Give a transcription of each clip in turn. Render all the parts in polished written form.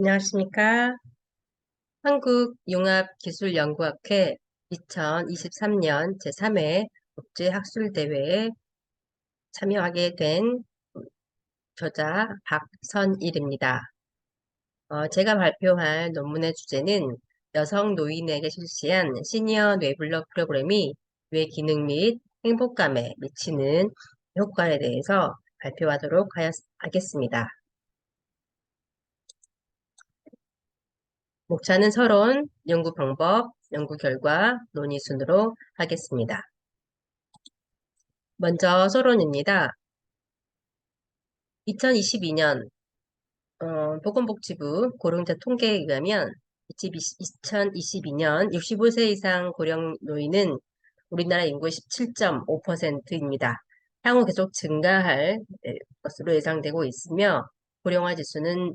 안녕하십니까? 한국융합기술연구학회 2023년 제3회 국제학술대회에 참여하게 된 저자 박선일입니다. 제가 발표할 논문의 주제는 여성 노인에게 실시한 시니어 뇌블록 프로그램이 뇌 기능 및 행복감에 미치는 효과에 대해서 발표하도록 하겠습니다. 목차는 서론, 연구 방법, 연구 결과, 논의 순으로 하겠습니다. 먼저 서론입니다. 2022년 보건복지부 고령자 통계에 의하면 2022년 65세 이상 고령 노인은 우리나라 인구의 17.5%입니다. 향후 계속 증가할 것으로 예상되고 있으며 고령화 지수는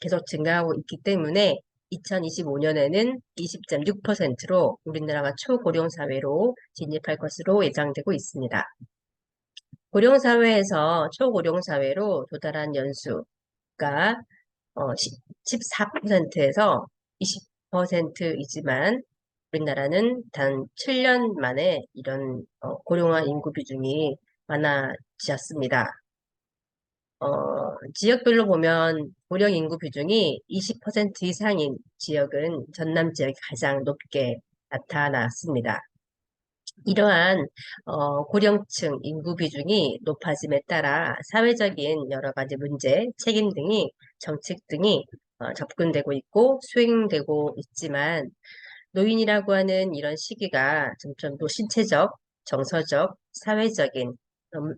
계속 증가하고 있기 때문에 2025년에는 20.6%로 우리나라가 초고령 사회로 진입할 것으로 예상되고 있습니다. 고령 사회에서 초고령 사회로 도달한 연수가 14%에서 20%이지만 우리나라는 단 7년 만에 이런 고령화 인구 비중이 많아지었습니다. 지역별로 보면 고령 인구 비중이 20% 이상인 지역은 전남 지역이 가장 높게 나타났습니다. 이러한 고령층 인구 비중이 높아짐에 따라 사회적인 여러 가지 문제, 책임 등이 정책 등이 접근되고 있고 수행되고 있지만 노인이라고 하는 이런 시기가 점점 또 신체적, 정서적, 사회적인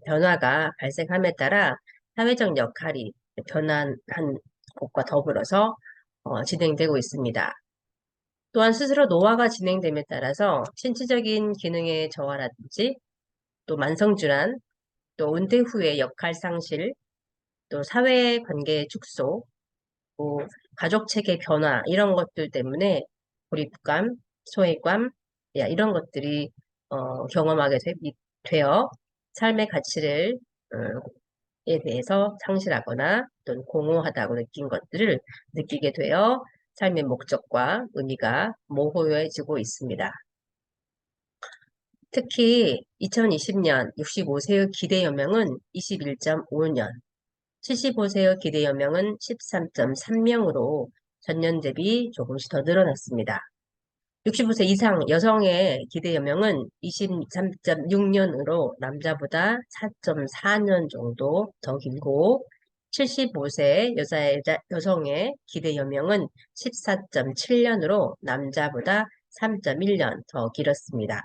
변화가 발생함에 따라 사회적 역할이 변화한 것과 더불어서 진행되고 있습니다. 또한 스스로 노화가 진행됨에 따라서 신체적인 기능의 저하라든지 또 만성질환, 또 은퇴 후의 역할 상실, 또 사회관계의 축소, 또 가족체계 변화 이런 것들 때문에 고립감, 소외감, 이런 것들이 경험하게 되어 삶의 가치를 에 대해서 상실하거나 또는 공허하다고 느낀 것들을 느끼게 되어 삶의 목적과 의미가 모호해지고 있습니다. 특히 2020년 65세의 기대 연명은 21.5년, 75세의 기대 연명은 13.3명으로 전년 대비 조금씩 더 늘어났습니다. 65세 이상 여성의 기대 연명은 23.6년으로 남자보다 4.4년 정도 더 길고 75세 여성의 기대 연명은 14.7년으로 남자보다 3.1년 더 길었습니다.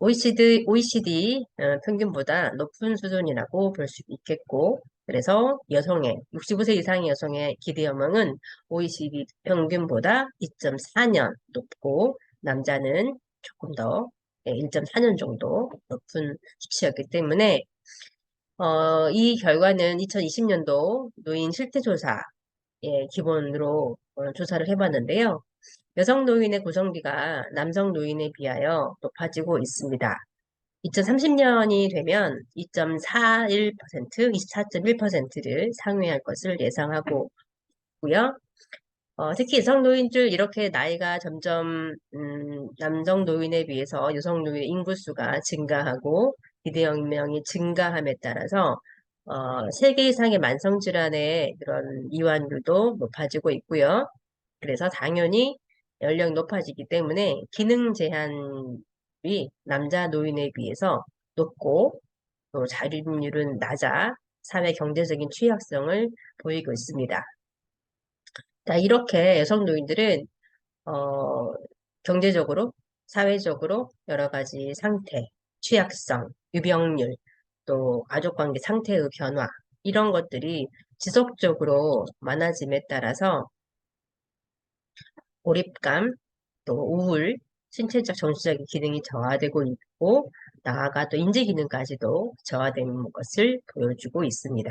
OECD 평균보다 높은 수준이라고 볼 수 있겠고, 그래서 65세 이상의 여성의 기대 연명은 OECD 평균보다 2.4년 높고, 남자는 조금 더 1.4년 정도 높은 수치였기 때문에, 이 결과는 2020년도 노인 실태조사의 기본으로 조사를 해봤는데요. 여성 노인의 고성비가 남성 노인에 비하여 높아지고 있습니다. 2030년이 되면 2.41%, 24.1%를 상회할 것을 예상하고 있고요. 특히 여성 노인들 이렇게 나이가 점점 남성 노인에 비해서 여성 노인 인구수가 증가하고 기대연명이 증가함에 따라서 세계 이상의 만성질환의 그런 이완율도 높아지고 있고요. 그래서 당연히 연령이 높아지기 때문에 기능 제한이 남자 노인에 비해서 높고 또 자립률은 낮아 사회 경제적인 취약성을 보이고 있습니다. 자, 이렇게 여성 노인들은 어, 경제적으로, 사회적으로 여러 가지 상태, 취약성, 유병률, 또 가족관계 상태의 변화 이런 것들이 지속적으로 많아짐에 따라서 고립감, 또 우울, 신체적, 정신적인 기능이 저하되고 있고 나아가 또 인지 기능까지도 저하되는 것을 보여주고 있습니다.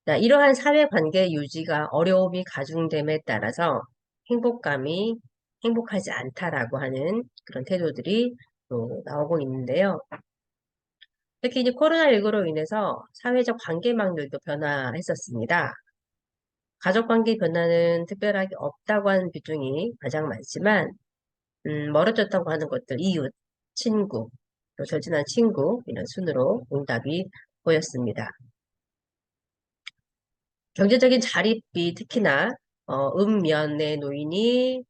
자, 이러한 사회관계 유지가 어려움이 가중됨에 따라서 행복하지 않다라고 하는 그런 태도들이 또 나오고 있는데요. 특히 이제 코로나19로 인해서 사회적 관계망들도 변화했었습니다. 가족관계 변화는 특별하게 없다고 하는 비중이 가장 많지만, 멀어졌다고 하는 것들, 이웃, 친구, 또 절친한 친구, 이런 순으로 응답이 보였습니다. 경제적인 자립이 특히나, 읍면의 노인이,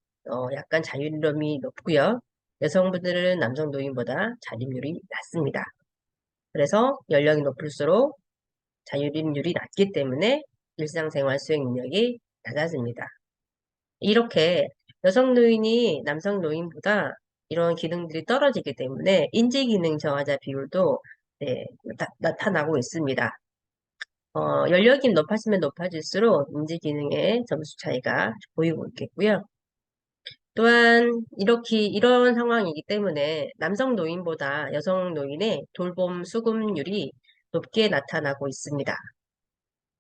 약간 자유로움이 높고요. 여성분들은 남성 노인보다 자립률이 낮습니다. 그래서 연령이 높을수록 자율인율이 낮기 때문에 일상생활 수행 능력이 낮아집니다. 이렇게 여성 노인이 남성 노인보다 이런 기능들이 떨어지기 때문에 인지기능 저하자 비율도 네, 나타나고 있습니다. 연령이 높아지면 높아질수록 인지기능의 점수 차이가 보이고 있겠고요. 또한 이런 상황이기 때문에 남성 노인보다 여성 노인의 돌봄 수급률이 높게 나타나고 있습니다.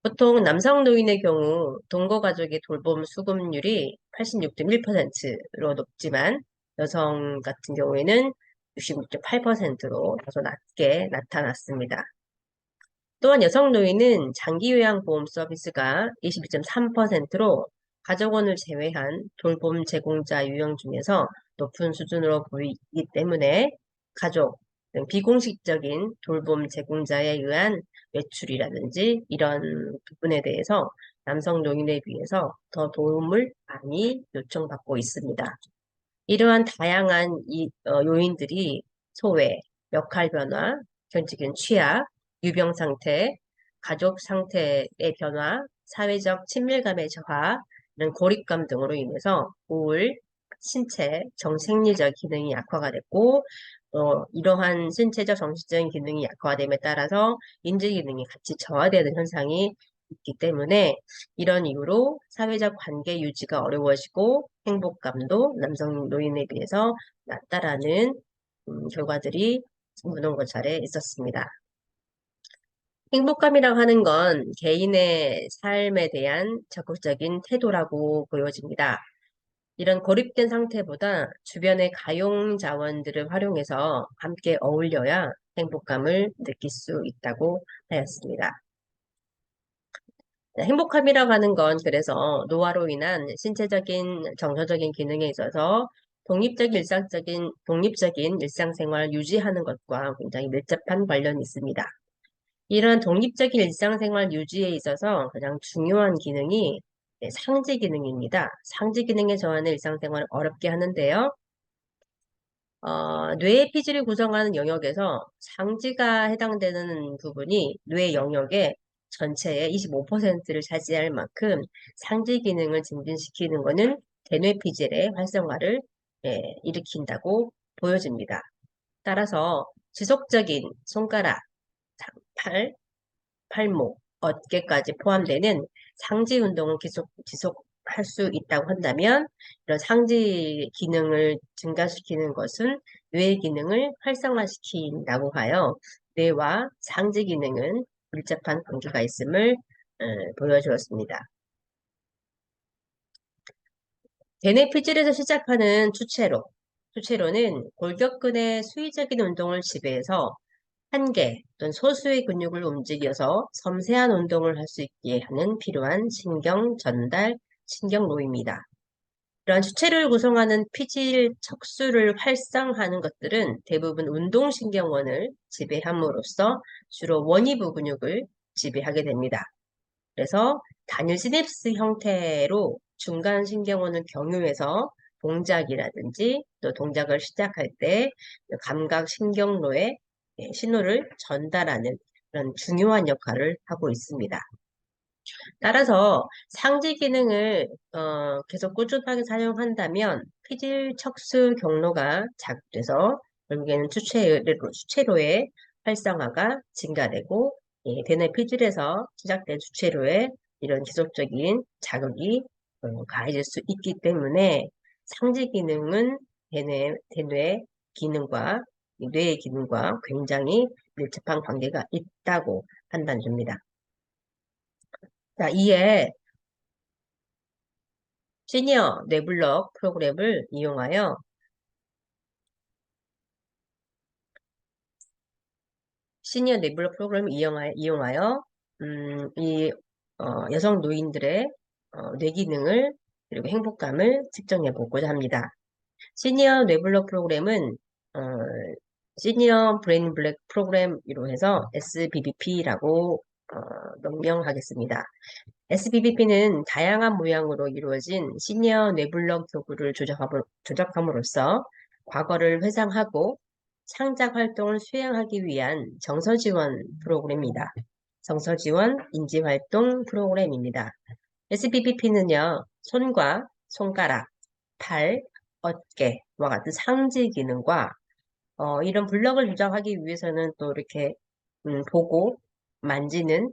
보통 남성 노인의 경우 동거 가족의 돌봄 수급률이 86.1%로 높지만 여성 같은 경우에는 66.8%로 다소 낮게 나타났습니다. 또한 여성 노인은 장기요양보험 서비스가 22.3%로 가족원을 제외한 돌봄 제공자 유형 중에서 높은 수준으로 보이기 때문에 가족 등 비공식적인 돌봄 제공자에 의한 외출이라든지 이런 부분에 대해서 남성 노인에 비해서 더 도움을 많이 요청받고 있습니다. 이러한 다양한 요인들이 소외, 역할 변화, 경제적인 취약, 유병 상태, 가족 상태의 변화, 사회적 친밀감의 저하, 이런 고립감 등으로 인해서 우울, 신체, 정생리적 기능이 약화가 됐고, 이러한 신체적, 정신적인 기능이 약화됨에 따라서 인지 기능이 같이 저하되는 현상이 있기 때문에 이런 이유로 사회적 관계 유지가 어려워지고 행복감도 남성 노인에 비해서 낮다라는 결과들이 문헌고찰에 있었습니다. 행복감이라고 하는 건 개인의 삶에 대한 적극적인 태도라고 보여집니다. 이런 고립된 상태보다 주변의 가용 자원들을 활용해서 함께 어울려야 행복감을 느낄 수 있다고 하였습니다. 행복함이라고 하는 건 그래서 노화로 인한 신체적인, 정서적인 기능에 있어서 독립적인 일상생활을 유지하는 것과 굉장히 밀접한 관련이 있습니다. 이런 독립적인 일상생활 유지에 있어서 가장 중요한 기능이 상지 기능입니다. 상지 기능의 저하는 일상생활을 어렵게 하는데요. 뇌의 피질을 구성하는 영역에서 상지가 해당되는 부분이 뇌 영역의 전체의 25%를 차지할 만큼 상지 기능을 증진시키는 것은 대뇌 피질의 활성화를 일으킨다고 보여집니다. 따라서 지속적인 손가락, 팔, 팔목, 어깨까지 포함되는 상지 운동을 지속할 수 있다고 한다면 이런 상지 기능을 증가시키는 것은 뇌 기능을 활성화시킨다고 하여 뇌와 상지 기능은 밀접한 관계가 있음을 보여주었습니다. 대뇌 피질에서 시작하는 추체로는 골격근의 수의적인 운동을 지배해서 한 개 또는 소수의 근육을 움직여서 섬세한 운동을 할 수 있게 하는 필요한 신경 전달, 신경로입니다. 이러한 주체를 구성하는 피질 척수를 활성화하는 것들은 대부분 운동신경원을 지배함으로써 주로 원위부 근육을 지배하게 됩니다. 그래서 단일 시냅스 형태로 중간 신경원을 경유해서 동작이라든지 또 동작을 시작할 때 감각 신경로에 신호를 전달하는 그런 중요한 역할을 하고 있습니다. 따라서 상지 기능을 계속 꾸준하게 사용한다면 피질 척수 경로가 자극돼서 결국에는 주체로의 활성화가 증가되고 대뇌 피질에서 시작된 주체로의 이런 지속적인 자극이 가해질 수 있기 때문에 상지 기능은 대뇌 기능과 뇌의 기능과 굉장히 밀접한 관계가 있다고 판단됩니다. 자, 이에 시니어 뇌블록 프로그램을 이용하여 시니어 네뷸러 프로그램을 이용하여 이 여성 노인들의 뇌 기능을 그리고 행복감을 측정해 보고자 합니다. 시니어 뇌블러 프로그램은 어, 시니어 브레인 블랙 프로그램으로 해서 SBBP라고 명명하겠습니다. SBBP는 다양한 모양으로 이루어진 시니어 뇌블러 교구를 조작함으로써 과거를 회상하고 창작 활동을 수행하기 위한 정서 지원 프로그램입니다. 정서 지원 인지 활동 프로그램입니다. SBBP는요, 손과 손가락, 팔, 어깨와 같은 상지 기능과 이런 블럭을 조작하기 위해서는 또 이렇게 보고 만지는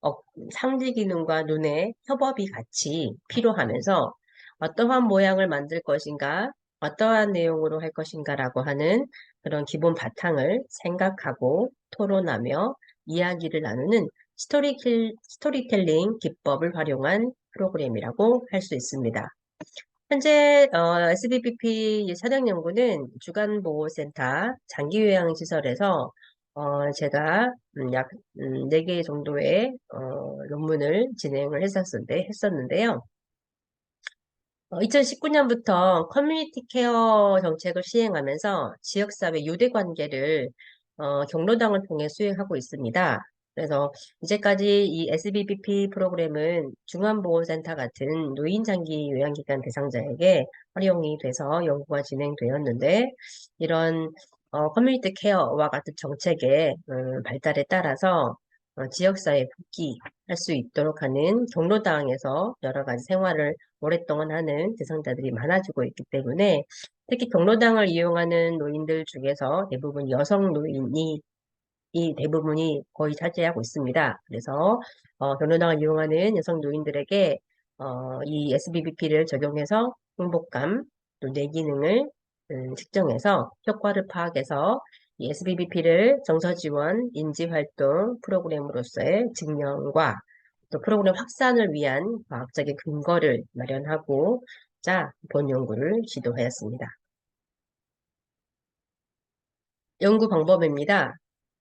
어, 상지 기능과 눈의 협업이 같이 필요하면서 어떠한 모양을 만들 것인가, 어떠한 내용으로 할 것인가라고 하는 그런 기본 바탕을 생각하고 토론하며 이야기를 나누는 스토리텔링 기법을 활용한 프로그램이라고 할 수 있습니다. 현재 SBBP 사령연구는 주간보호센터 장기요양시설에서 제가 약 4개 정도의 논문을 진행을 했었는데요. 2019년부터 커뮤니티 케어 정책을 시행하면서 지역사회 유대관계를 경로당을 통해 수행하고 있습니다. 그래서 이제까지 이 SBBP 프로그램은 중환보호센터 같은 노인장기 요양기관 대상자에게 활용이 돼서 연구가 진행되었는데 이런 커뮤니티 케어와 같은 정책의 발달에 따라서 지역사회 복귀할 수 있도록 하는 경로당에서 여러 가지 생활을 오랫동안 하는 대상자들이 많아지고 있기 때문에 특히 경로당을 이용하는 노인들 중에서 대부분 여성 노인이 이 대부분이 거의 차지하고 있습니다. 그래서 경로당을 이용하는 여성 노인들에게 이 SBBP를 적용해서 행복감, 또 뇌 기능을 측정해서 효과를 파악해서 이 SBBP를 정서지원 인지활동 프로그램으로서의 증명과 또 프로그램 확산을 위한 과학적인 근거를 마련하고자 본 연구를 시도하였습니다. 연구 방법입니다.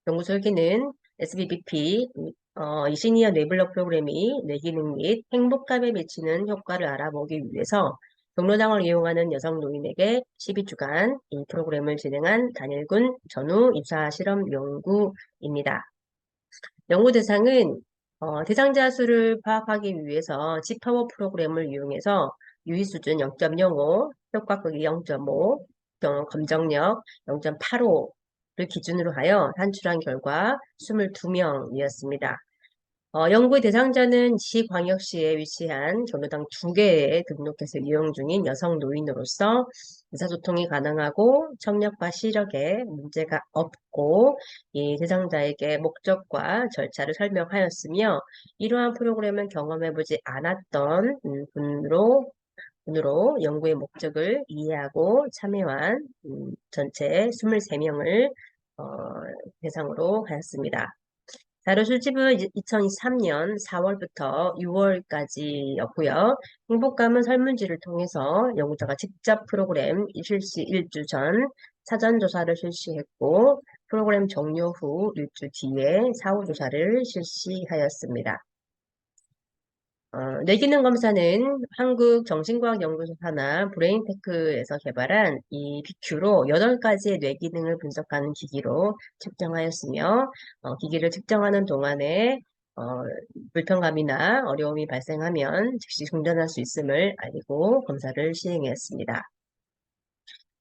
연구 설계는 SBBP, 이 시니어 뇌블러 프로그램이 뇌기능 및 행복감에 미치는 효과를 알아보기 위해서 경로당을 이용하는 여성 노인에게 12주간 이 프로그램을 진행한 단일군 전후 입사 실험 연구입니다. 연구 대상은 대상자 수를 파악하기 위해서 지파워 프로그램을 이용해서 유의 수준 0.05, 효과 크기 0.5, 검정력 0.85를 기준으로 하여 산출한 결과 22명이었습니다. 연구의 대상자는 시광역시에 위치한 경로당 2개에 등록해서 이용 중인 여성 노인으로서 의사소통이 가능하고 청력과 시력에 문제가 없고 이 대상자에게 목적과 절차를 설명하였으며 이러한 프로그램은 경험해보지 않았던 분으로 연구의 목적을 이해하고 참여한 전체 23명을 대상으로 하였습니다. 자료 수집은 2023년 4월부터 6월까지였고요. 행복감은 설문지를 통해서 연구자가 직접 프로그램 실시 1주 전 사전조사를 실시했고 프로그램 종료 후 1주 뒤에 사후조사를 실시하였습니다. 뇌기능 검사는 한국정신과학연구소 산하 브레인테크에서 개발한 이 BQ로 8가지의 뇌기능을 분석하는 기기로 측정하였으며 기기를 측정하는 동안에 불편감이나 어려움이 발생하면 즉시 중단할 수 있음을 알리고 검사를 시행했습니다.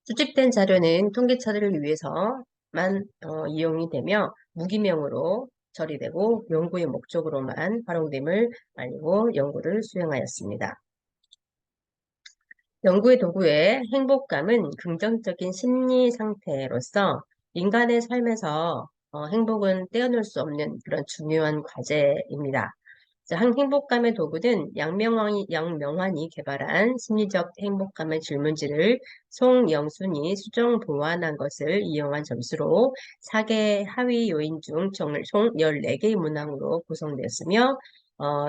수집된 자료는 통계처리를 위해서만 이용이 되며 무기명으로 처리되고 연구의 목적으로만 활용됨을 알리고 연구를 수행하였습니다. 연구의 도구의 행복감은 긍정적인 심리 상태로서 인간의 삶에서 행복은 떼어놓을 수 없는 그런 중요한 과제입니다. 행복감의 도구는 양명환이 개발한 심리적 행복감의 질문지를 송영순이 수정 보완한 것을 이용한 점수로 4개 하위 요인 중 총 14개의 문항으로 구성되었으며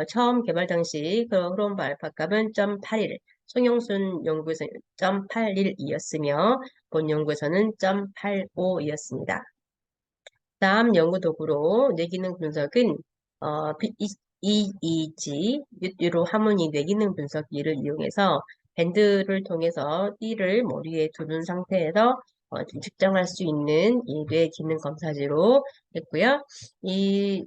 처음 개발 당시 그 흐롬바 알파값은 0.81, 송영순 연구에서 0.81이었으며 본 연구에서는 0.85이었습니다. 다음 연구 도구로 뇌기능 분석은 EEG, 유로 하모닉 뇌기능 분석기를 이용해서 밴드를 통해서 띠를 머리에 두른 상태에서 좀 측정할 수 있는 이 뇌기능 검사지로 했고요. 이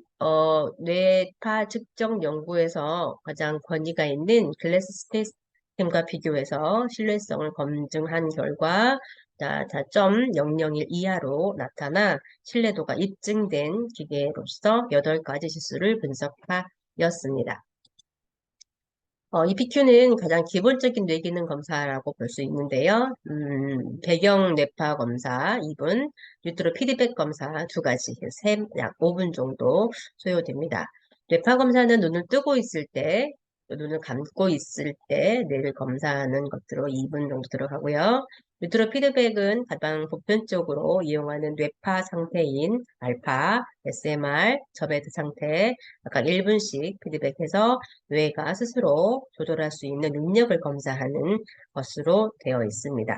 뇌파 측정 연구에서 가장 권위가 있는 글래스 시스템과 비교해서 신뢰성을 검증한 결과 자, 4.001 이하로 나타나 신뢰도가 입증된 기계로서 8가지 지수를 분석하였습니다. 이 PQ는 가장 기본적인 뇌기능 검사라고 볼 수 있는데요. 배경 뇌파 검사 2분, 뉴트로 피드백 검사 2가지, 약 5분 정도 소요됩니다. 뇌파 검사는 눈을 뜨고 있을 때, 또 눈을 감고 있을 때 뇌를 검사하는 것으로 2분 정도 들어가고요. 뉴트로 피드백은 가장 보편적으로 이용하는 뇌파 상태인 알파, SMR, 접헤드 상태, 각각 1분씩 피드백해서 뇌가 스스로 조절할 수 있는 능력을 검사하는 것으로 되어 있습니다.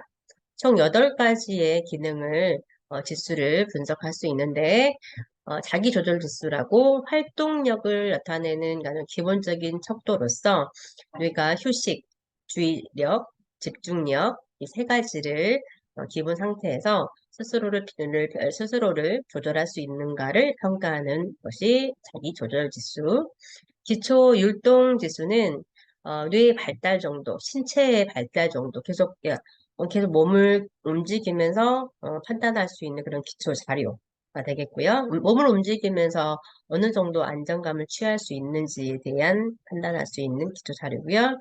총 8가지의 기능을 지수를 분석할 수 있는데 자기조절 지수라고 활동력을 나타내는 가장 기본적인 척도로서 뇌가 휴식, 주의력, 집중력 이 3가지를 기본 상태에서 스스로를 조절할 수 있는가를 평가하는 것이 자기조절 지수. 기초 율동 지수는 뇌의 발달 정도, 신체의 발달 정도 계속 몸을 움직이면서 판단할 수 있는 그런 기초 자료가 되겠고요. 몸을 움직이면서 어느 정도 안정감을 취할 수 있는지에 대한 판단할 수 있는 기초 자료고요.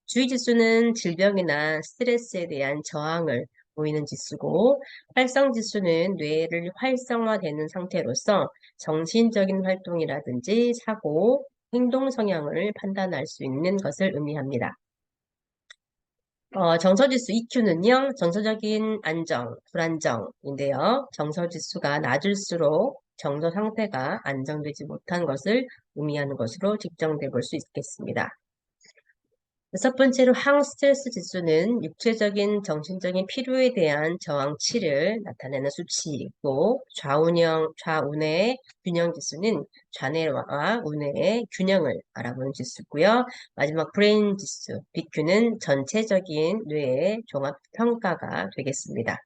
주의 지수는 질병이나 스트레스에 대한 저항을 보이는 지수고, 활성 지수는 뇌를 활성화되는 상태로서 정신적인 활동이라든지 사고, 행동 성향을 판단할 수 있는 것을 의미합니다. 정서지수 EQ는요, 정서적인 안정, 불안정인데요. 정서지수가 낮을수록 정서 상태가 안정되지 못한 것을 의미하는 것으로 측정돼 볼 수 있겠습니다. 6번째로 항스트레스 지수는 육체적인, 정신적인 필요에 대한 저항치를 나타내는 수치이고, 좌우뇌의 균형 지수는 좌뇌와 우뇌의 균형을 알아보는 지수고요. 마지막 브레인 지수, BQ는 전체적인 뇌의 종합 평가가 되겠습니다.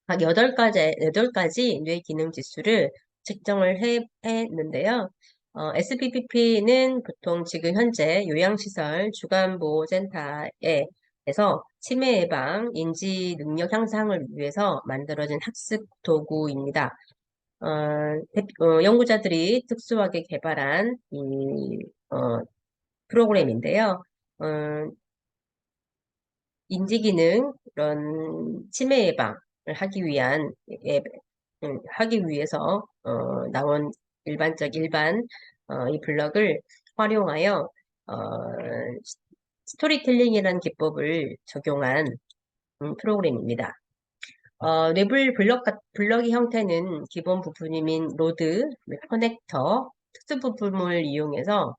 각 8가지 뇌 기능 지수를 측정을 했는데요. SBPP는 보통 지금 현재 요양시설 주간보호센터에서 치매 예방, 인지 능력 향상을 위해서 만들어진 학습 도구입니다. 연구자들이 특수하게 개발한 이 프로그램인데요. 어, 인지기능, 이런 치매 예방을 예, 하기 위해서 나온 일반 이 블럭을 활용하여 스토리텔링이라는 기법을 적용한 프로그램입니다. 뇌블 블럭의 형태는 기본 부품인 로드, 커넥터, 특수 부품을 이용해서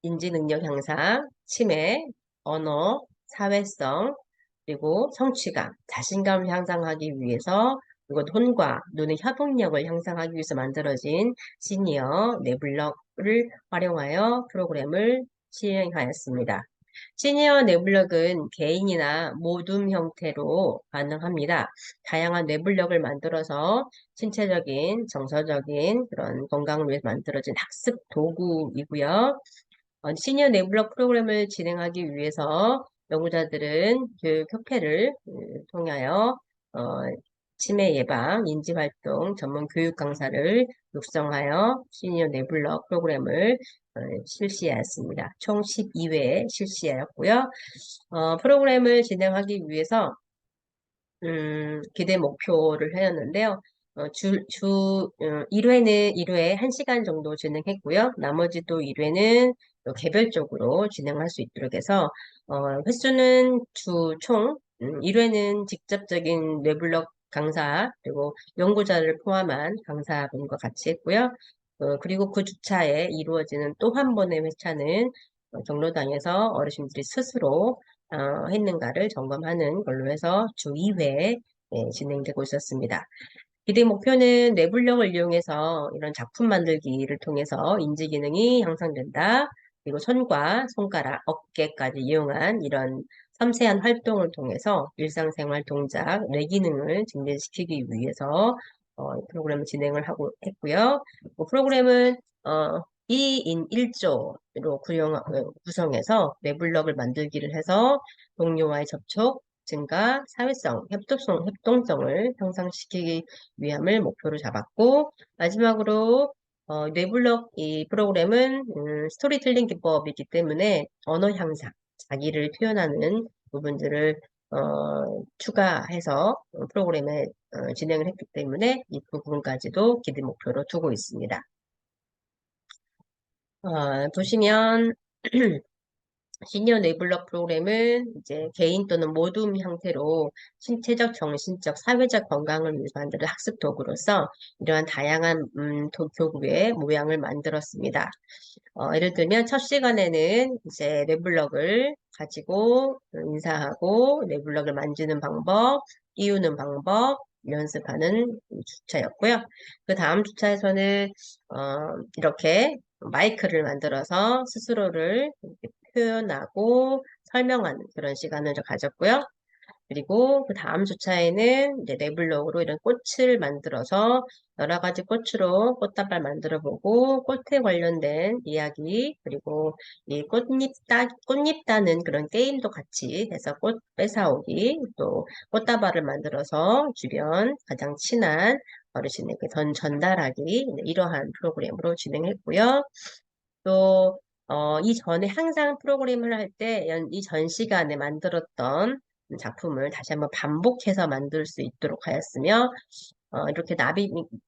인지 능력 향상, 치매, 언어, 사회성, 그리고 성취감, 자신감을 향상하기 위해서 그리고 혼과 눈의 협응력을 향상하기 위해서 만들어진 시니어 네블럭을 활용하여 프로그램을 시행하였습니다. 시니어 네블럭은 개인이나 모둠 형태로 가능합니다. 다양한 네블럭을 만들어서 신체적인, 정서적인 그런 건강을 위해서 만들어진 학습 도구이고요. 시니어 네블럭 프로그램을 진행하기 위해서 연구자들은 교육협회를 통하여 어, 치매 예방, 인지활동 전문 교육 강사를 육성하여 시니어 네블럭 프로그램을 실시하였습니다. 총 12회 실시하였고요. 프로그램을 진행하기 위해서 기대 목표를 하였는데요. 1회 1시간 정도 진행했고요. 나머지 또 1회는 개별적으로 진행할 수 있도록 해서, 횟수는 총, 1회는 직접적인 뇌블록 강사, 그리고 연구자를 포함한 강사분과 같이 했고요. 그리고 그 주차에 이루어지는 또 한 번의 회차는 경로당에서 어르신들이 스스로 했는가를 점검하는 걸로 해서 주 2회 진행되고 있었습니다. 기대 목표는 뇌블록을 이용해서 이런 작품 만들기를 통해서 인지 기능이 향상된다. 그리고 손과 손가락, 어깨까지 이용한 이런 섬세한 활동을 통해서 일상생활 동작, 뇌 기능을 증진시키기 위해서 프로그램을 진행을 하고 했고요. 프로그램은 2인 1조로 구성해서 뇌블록을 만들기를 해서 동료와의 접촉, 증가, 사회성, 협동성을 향상시키기 위함을 목표로 잡았고, 마지막으로 뇌블록 이 프로그램은 스토리텔링 기법이기 때문에 언어 향상, 자기를 표현하는 부분들을 추가해서 프로그램에 진행을 했기 때문에 이 부분까지도 기대 목표로 두고 있습니다. 보시면 시니어 뇌블록 프로그램은 이제 개인 또는 모둠 형태로 신체적, 정신적, 사회적 건강을 위해서 만드는 학습 도구로서 이러한 다양한 교구의 모양을 만들었습니다. 예를 들면 첫 시간에는 이제 뇌블럭을 가지고 인사하고 뇌블럭을 만지는 방법, 띄우는 방법 연습하는 주차였고요. 그 다음 주차에서는 이렇게 마이크를 만들어서 스스로를 이렇게 표현하고 설명하는 그런 시간을 가졌고요. 그리고 그 다음 주차에는 이제 네블록으로 이런 꽃을 만들어서 여러 가지 꽃으로 꽃다발 만들어 보고 꽃에 관련된 이야기 그리고 이 꽃잎 따는 그런 게임도 같이 해서 꽃 뺏어오기 또 꽃다발을 만들어서 주변 가장 친한 어르신에게 전달하기 네, 이러한 프로그램으로 진행했고요. 또 이전에 항상 프로그램을 할 때 이 전 시간에 만들었던 작품을 다시 한번 반복해서 만들 수 있도록 하였으며 이렇게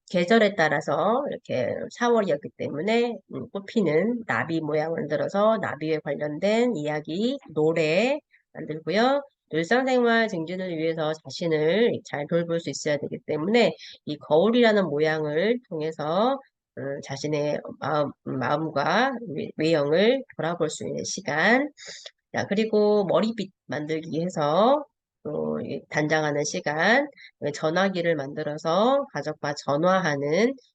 계절에 따라서 이렇게 4월이었기 때문에 꽃피는 나비 모양을 만들어서 나비에 관련된 이야기, 노래 만들고요. 일상생활 증진을 위해서 자신을 잘 돌볼 수 있어야 되기 때문에 이 거울이라는 모양을 통해서 자신의 마음과 외형을 돌아볼 수 있는 시간. 자, 그리고 머리빗 만들기 해서 또 단장하는 시간, 전화기를 만들어서 가족과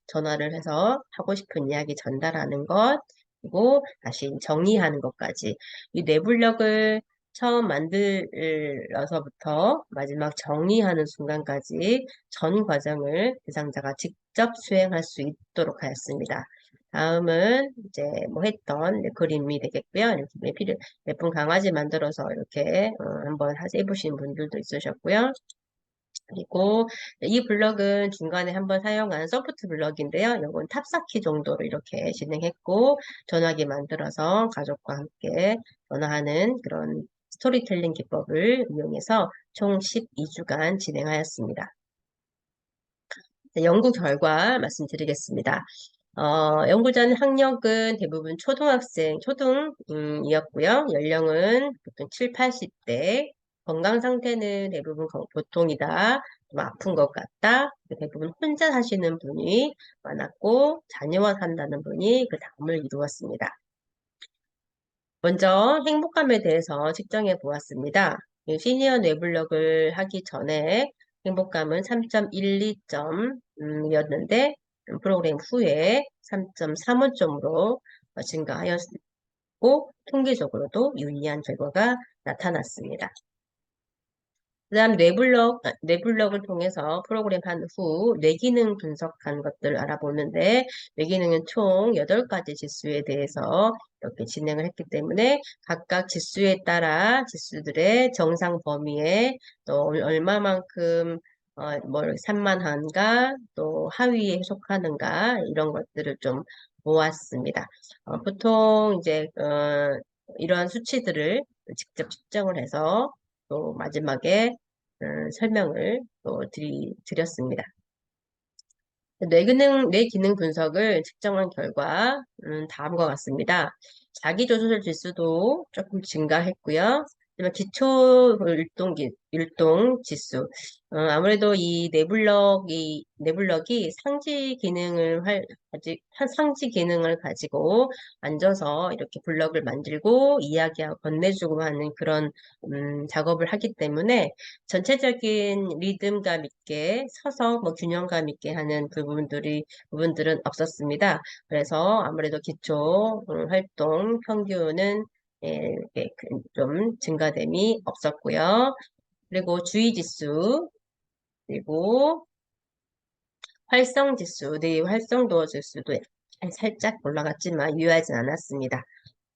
전화를 해서 하고 싶은 이야기 전달하는 것, 그리고 다시 정리하는 것까지. 이 뇌블럭을 처음 만들어서부터 마지막 정리하는 순간까지 전 과정을 대상자가 직접 수행할 수 있도록 하였습니다. 다음은 이제 뭐 했던 그림이 되겠고요. 이렇게 예쁜 강아지 만들어서 이렇게 한번 해보신 분들도 있으셨고요. 그리고 이 블럭은 중간에 한번 사용한 소프트 블럭인데요. 이건 탑쌓기 정도로 이렇게 진행했고 전화기 만들어서 가족과 함께 전화하는 그런 스토리텔링 기법을 이용해서 총 12주간 진행하였습니다. 연구 결과 말씀드리겠습니다. 연구자는 학력은 대부분 초등이었고요. 연령은 보통 7, 80대, 건강 상태는 대부분 보통이다, 좀 아픈 것 같다, 대부분 혼자 사시는 분이 많았고, 자녀와 산다는 분이 그 다음을 이루었습니다. 먼저 행복감에 대해서 측정해 보았습니다. 시니어 뇌블럭을 하기 전에 행복감은 3.12점이었는데 프로그램 후에 3.35점으로 증가하였고 통계적으로도 유의한 결과가 나타났습니다. 그 다음 뇌블럭을 통해서 프로그램 한 후 뇌기능 분석한 것들을 알아보는데 뇌기능은 총 8가지 지수에 대해서 이렇게 진행을 했기 때문에 각각 지수에 따라 지수들의 정상 범위에 또 얼마만큼 뭘 산만한가 또 하위에 속하는가 이런 것들을 좀 보았습니다. 보통 이제 이러한 수치들을 직접 측정을 해서 또 마지막에 설명을 또 드렸습니다. 뇌기능 분석을 측정한 결과 다음과 같습니다. 자기조절 지수도 조금 증가했고요. 그다음에 기초 율동 지수. 아무래도 이 네블럭이 상지 기능을 가지고 앉아서 이렇게 블럭을 만들고 이야기하고 건네주고 하는 그런, 작업을 하기 때문에 전체적인 리듬감 있게 서서 뭐 균형감 있게 하는 부분들은 없었습니다. 그래서 아무래도 기초 활동 평균은 예, 좀 증가됨이 없었고요. 그리고 주의지수, 그리고 활성지수, 네, 활성도어 지수도 약간 살짝 올라갔지만 유의하진 않았습니다.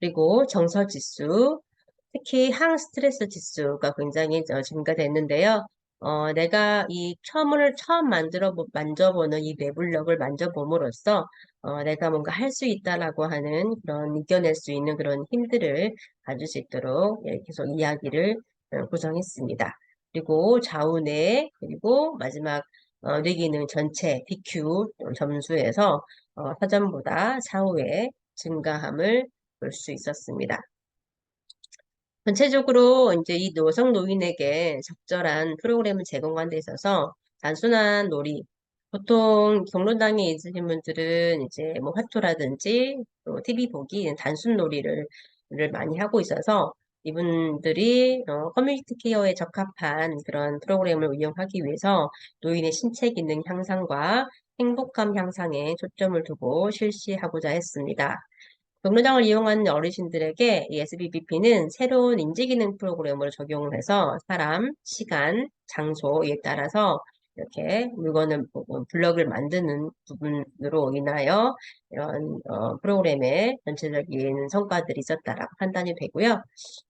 그리고 정서지수, 특히 항스트레스 지수가 굉장히 증가됐는데요. 내가 이 처음을 처음 만져보는 이 뇌블럭을 만져봄으로써 내가 뭔가 할 수 있다라고 하는 그런 이겨낼 수 있는 그런 힘들을 가질 수 있도록 예, 계속 이야기를 구성했습니다. 그리고 좌우뇌 그리고 마지막 뇌기능 전체 BQ 점수에서 사전보다 사후에 증가함을 볼 수 있었습니다. 전체적으로 이제 이 여성 노인에게 적절한 프로그램을 제공한 데 있어서 단순한 놀이, 보통 경로당에 있으신 분들은 이제 뭐 화투라든지 또 TV 보기 단순 놀이를 많이 하고 있어서 이분들이 커뮤니티 케어에 적합한 그런 프로그램을 운영하기 위해서 노인의 신체 기능 향상과 행복감 향상에 초점을 두고 실시하고자 했습니다. 경로당을 이용하는 어르신들에게 이 SBBP는 새로운 인지기능 프로그램으로 적용을 해서 사람, 시간, 장소에 따라서 이렇게 블럭을 만드는 부분으로 인하여 이런 프로그램의 전체적인 성과들이 있었다라고 판단이 되고요.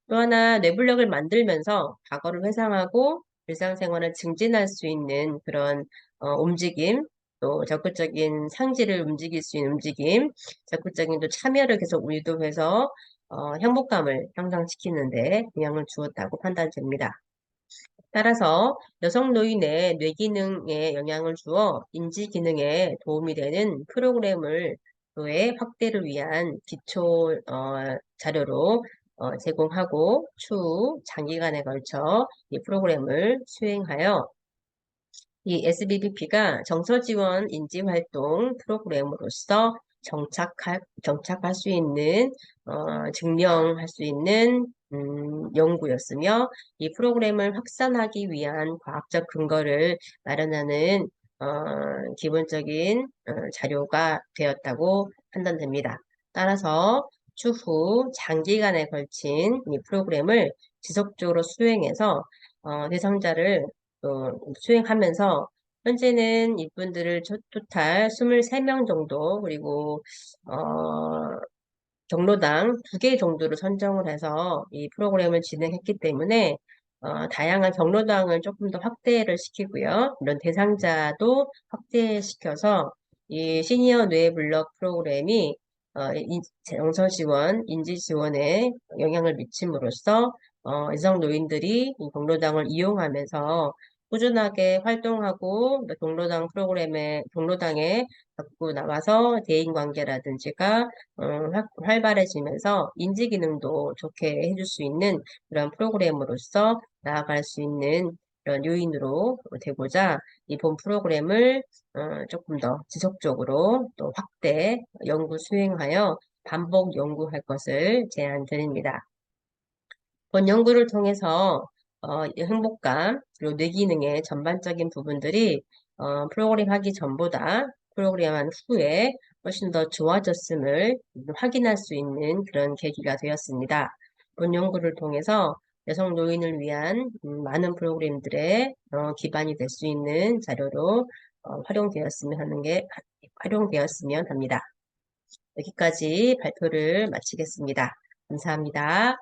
또 하나 뇌블럭을 만들면서 과거를 회상하고 일상생활을 증진할 수 있는 그런 움직임, 또 적극적인 상지를 움직일 수 있는 움직임, 적극적인 또 참여를 계속 유도해서 행복감을 향상시키는데 영향을 주었다고 판단됩니다. 따라서 여성 노인의 뇌기능에 영향을 주어 인지기능에 도움이 되는 프로그램을 의 확대를 위한 기초 자료로 제공하고 추후 장기간에 걸쳐 이 프로그램을 수행하여 이 SBBP가 정서지원 인지활동 프로그램으로서 정착할 수 있는, 증명할 수 있는, 연구였으며, 이 프로그램을 확산하기 위한 과학적 근거를 마련하는, 기본적인, 자료가 되었다고 판단됩니다. 따라서 추후 장기간에 걸친 이 프로그램을 지속적으로 수행해서, 대상자를 수행하면서 현재는 이분들을 토탈 23명 정도 그리고 경로당 2개 정도를 선정을 해서 이 프로그램을 진행했기 때문에 다양한 경로당을 조금 더 확대를 시키고요. 이런 대상자도 확대시켜서 이 시니어 뇌 블록 프로그램이 정서 지원, 인지 지원에 영향을 미침으로써 여성 노인들이 이 경로당을 이용하면서 꾸준하게 활동하고 경로당에 자꾸 나와서 대인관계라든지가 활발해지면서 인지 기능도 좋게 해줄 수 있는 그런 프로그램으로서 나아갈 수 있는 그런 요인으로 되고자 이 본 프로그램을 조금 더 지속적으로 또 확대 연구 수행하여 반복 연구할 것을 제안드립니다. 본 연구를 통해서 이 행복감 그리고 뇌기능의 전반적인 부분들이 프로그램 하기 전보다 프로그램한 후에 훨씬 더 좋아졌음을 확인할 수 있는 그런 계기가 되었습니다. 본 연구를 통해서 여성 노인을 위한 많은 프로그램들의 기반이 될 수 있는 자료로 활용되었으면 합니다. 여기까지 발표를 마치겠습니다. 감사합니다.